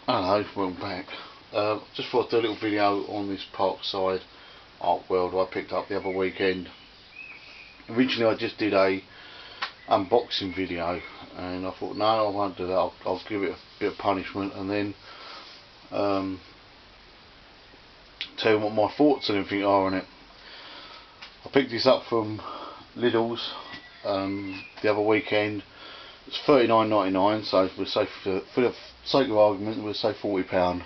Hello, welcome back. Just thought I'd do a little video on this Parkside art welder I picked up the other weekend. Originally I just did a unboxing video and I thought no, I won't do that, I'll give it a bit of punishment and then tell you what my thoughts and everything are on it. I picked this up from Lidl's the other weekend. It's $39.99, so we'll say for the sake of argument we'll say £40.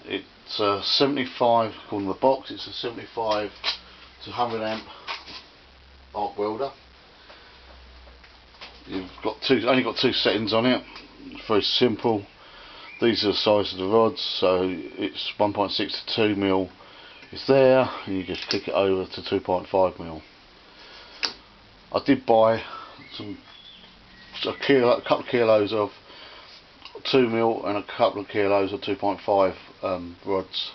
It's 75, according to the box, it's a 75 to 100 amp arc welder. You've got only got two settings on it. It's very simple. These are the size of the rods, so it's 1.6 to 2 mil. It's there, and you just click it over to 2.5 mil. I did buy a couple of kilos of 2 mil and a couple of kilos of 2.5 rods.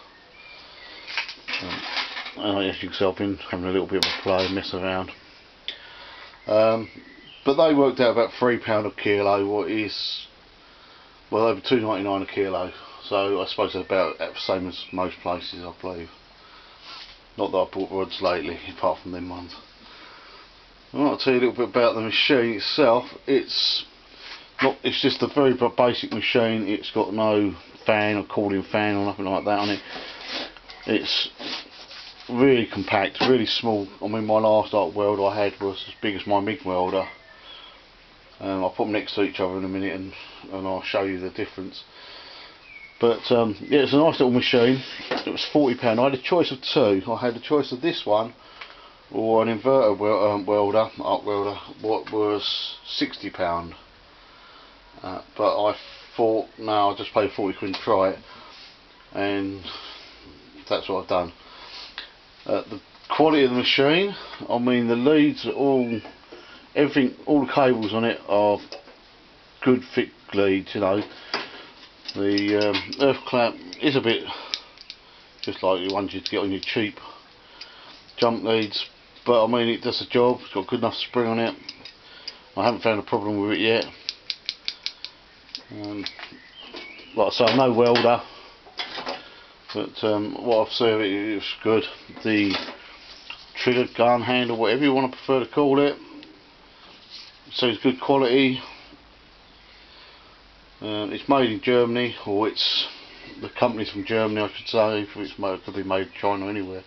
And as you can see, I've been having a little bit of a play, mess around. But they worked out about £3 a kilo, what is well over $2.99 a kilo. So I suppose it's about the same as most places, I believe. Not that I've bought rods lately, apart from them ones. I'll tell you a little bit about the machine itself. It's just a very basic machine. It's got no fan or cooling fan or nothing like that on it. It's really compact, really small. I mean, my last arc welder I had was as big as my MIG welder. I'll put them next to each other in a minute and I'll show you the difference. But yeah, it's a nice little machine. It was £40. I had a choice of two. I had a choice of this one or an inverter welder, arc welder, what was £60. But I thought, no, I'll just pay 40 quid and try it, and that's what I've done. The quality of the machine, I mean, the leads are all the cables on it are good thick leads, you know. The earth clamp is a bit just like the ones you'd get on your cheap jump leads, but I mean, it does the job. It's got good enough spring on it. I haven't found a problem with it yet. Like I say, I'm no welder, but what I've seen of it is good. The trigger, gun handle, whatever you want to prefer to call it, seems good quality. It's made in Germany, or the company's from Germany, I should say. If it could be made in China, anywhere.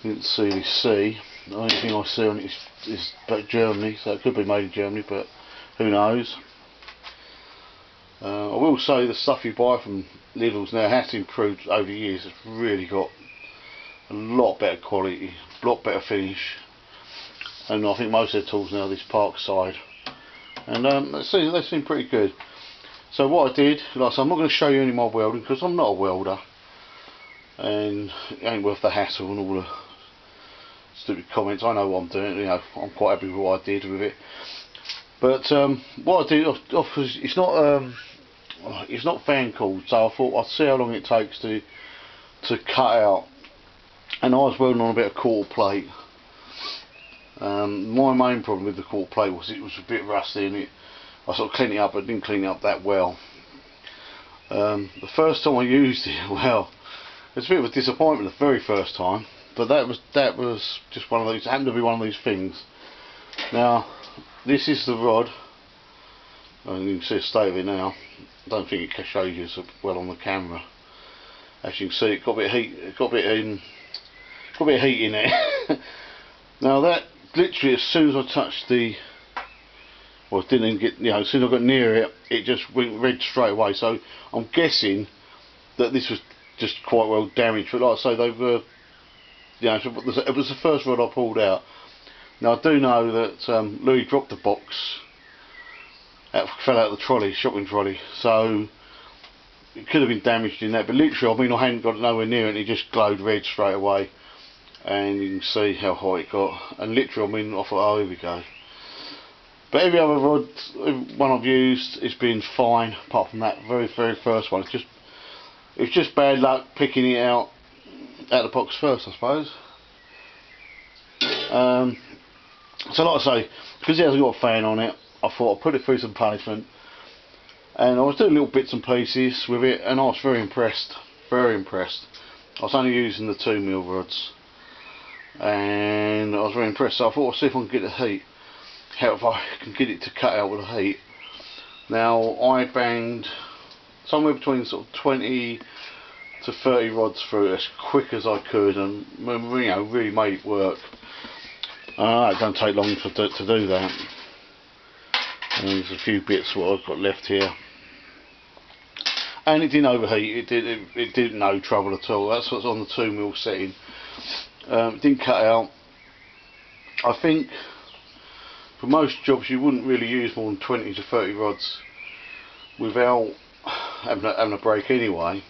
Didn't see the C. The only thing I see on it is about Germany, so it could be made in Germany, but who knows. I will say the stuff you buy from Lidl's now has improved over the years. It's really got a lot better quality, a lot better finish, and I think most of their tools now are this Parkside, and they seem pretty good. So what I did, like I said, I'm not going to show you any of my welding because I'm not a welder, and it ain't worth the hassle and all the stupid comments. I know what I'm doing. You know, I'm quite happy with what I did with it. But what I did, it's not fan cooled, so I thought I'd see how long it takes to cut out. And I was welding on a bit of quarter plate. My main problem with the quarter plate was it was a bit rusty, and I sort of cleaned it up, but didn't clean it up that well. The first time I used it, well, it was a bit of a disappointment the very first time. But that was just one of those. It happened to be one of these things. Now, this is the rod, and you can see the state of it now. I don't think it shows you so well on the camera. As you can see, it got a bit of heat. Got a bit of heat in it. Now that literally, as soon as I touched well, it didn't even get. You know, as soon as I got near it, it just went red straight away. So I'm guessing that this was just quite well damaged. But like I say, they've, you know, it was the first rod I pulled out. Now I do know that Louis dropped the box. Fell out of the trolley, shopping trolley, so it could have been damaged in that, but literally, I mean, I hadn't got nowhere near it and it just glowed red straight away, and you can see how hot it got, and literally, I mean, I thought, oh, here we go. But every other rod, one I've used, it's been fine, apart from that very first one. It's just bad luck picking it out of the box first, I suppose. So like I say, because it hasn't got a fan on it, I thought I'd put it through some punishment. and I was doing little bits and pieces with it, and I was very impressed, very impressed. I was only using the 2mm rods, and I was very impressed. So I thought, I'll see if I can get the heat, how if I can get it to cut out with the heat. Now I banged somewhere between sort of 20 to 30 rods through it as quick as I could, and really made it work. It don't take long to do that. And there's a few bits what I've got left here, and it didn't overheat. It did no trouble at all. That's what's on the 2mm setting. It didn't cut out. I think for most jobs you wouldn't really use more than 20 to 30 rods without having a break anyway.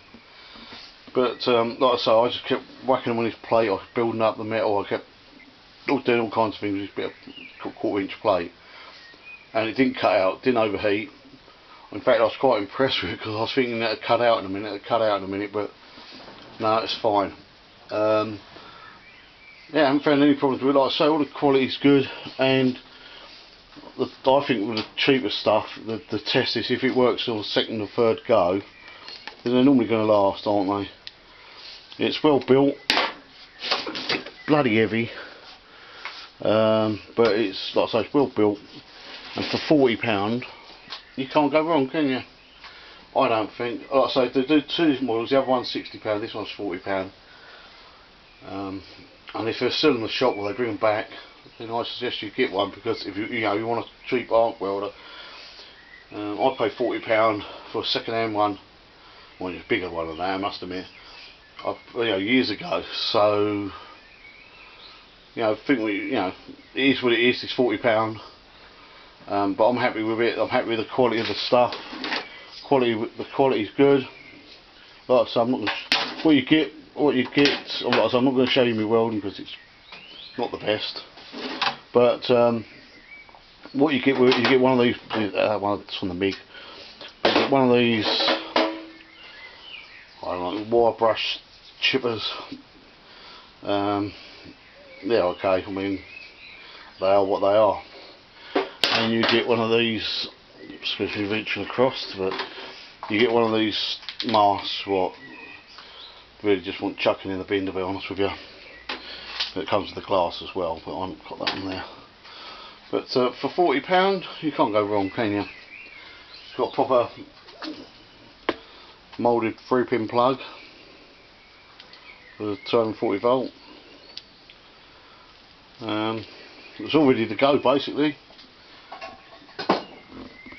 But like I say, I just kept whacking them on this plate. I was building up the metal. I kept doing all kinds of things with this bit of 1/4 inch plate, and it didn't cut out, didn't overheat. In fact, I was quite impressed with it, because I was thinking that it'd cut out in a minute, but no, it's fine. Yeah, I haven't found any problems with it. Like I say, all the quality's good, and I think with the cheaper stuff, the test is if it works on the second or third go, then they're normally going to last, aren't they? It's well built, bloody heavy, but it's, like I say, it's well built, and for £40 you can't go wrong, can you? I don't think. Like I say, they do two models. The other one's £60, this one's £40. And if they're still in the shop, well, they bring them back, then I suggest you get one, because if you want a cheap arc welder, I paid £40 for a second-hand one. Well, it's a bigger one than that, I must admit. Years ago. So, I think it is what it is. It's £40, but I'm happy with it. I'm happy with the quality of the stuff. The quality's good. Like I say, I'm not gonna, what you get. Like I say, I'm not going to show you my welding because it's not the best. But what you get with it, you get one of these. It's from the MIG. You get one of these. I don't know, wire brush chippers. Yeah, okay. I mean, they are what they are. And you get one of these, especially reaching across, but you get one of these masks. What really just want chucking in the bin, to be honest with you. But it comes with the glass as well, but I haven't got that on there. But for £40, you can't go wrong, can you? It's got a proper moulded 3-pin plug for 240 volt. It's all ready to go basically.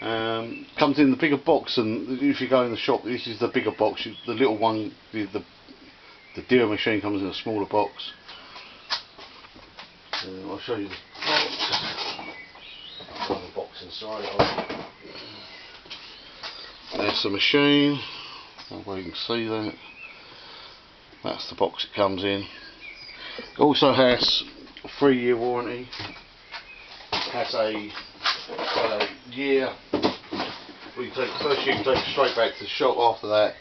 Comes in the bigger box, and if you go in the shop, this is the bigger box. The little one, the dealer machine, comes in a smaller box. I'll show you the box inside. There's the machine. Well, you can see that. That's the box it comes in. It also has a 3-year warranty. It has a year. Well, first you can take it straight back to the shop. After that,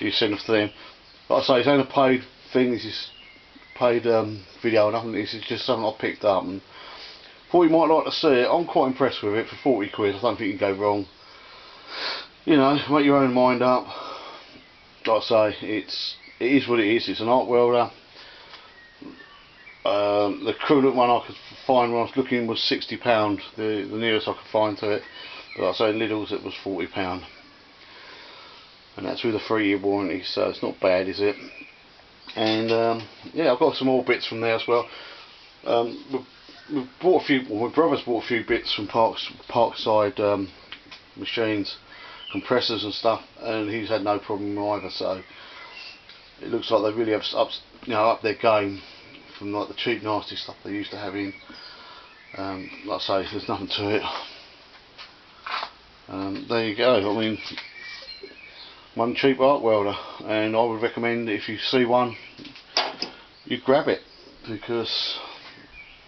you send it to them. Like I say, it's only a paid thing. This is paid video. Nothing. This is just something I picked up and thought you might like to see it. I'm quite impressed with it for 40 quid. I don't think you can go wrong. Make your own mind up. Like I say, it is what it is. It's an arc welder. The equivalent one I could find when I was looking was £60. The nearest I could find to it. But like I say, Lidl's it was £40. And that's with a 3-year warranty, so it's not bad, is it? And yeah, I've got some more bits from there as well. We bought a few. Well, my brother's bought a few bits from Parkside machines, compressors and stuff, and he's had no problem either. So it looks like they really have up their game from like the cheap nasty stuff they used to have in. Like I say, there's nothing to it. There you go. I mean, one cheap arc welder, and I would recommend if you see one, you grab it, because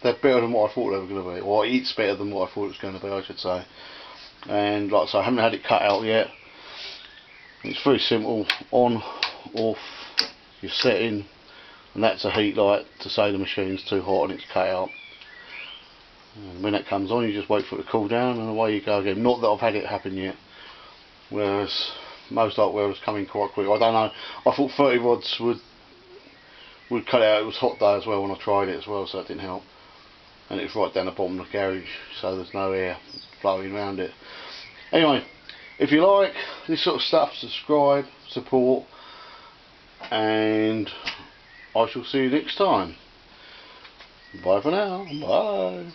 they're better than what I thought they were going to be, or it's better than what I thought it was going to be, I should say. And like I say, I haven't had it cut out yet. It's very simple: on, off, your setting, and that's a heat light to say the machine's too hot and it's cut out. And when that comes on, you just wait for it to cool down and away you go again. Not that I've had it happen yet. whereas most arc welders come in quite quick. I don't know, I thought 30 rods would cut it out. It was hot day as well when I tried it as well, so that didn't help. And it's right down the bottom of the garage, so there's no air flowing around it. Anyway, if you like this sort of stuff, subscribe, support, and I shall see you next time. Bye for now. Bye.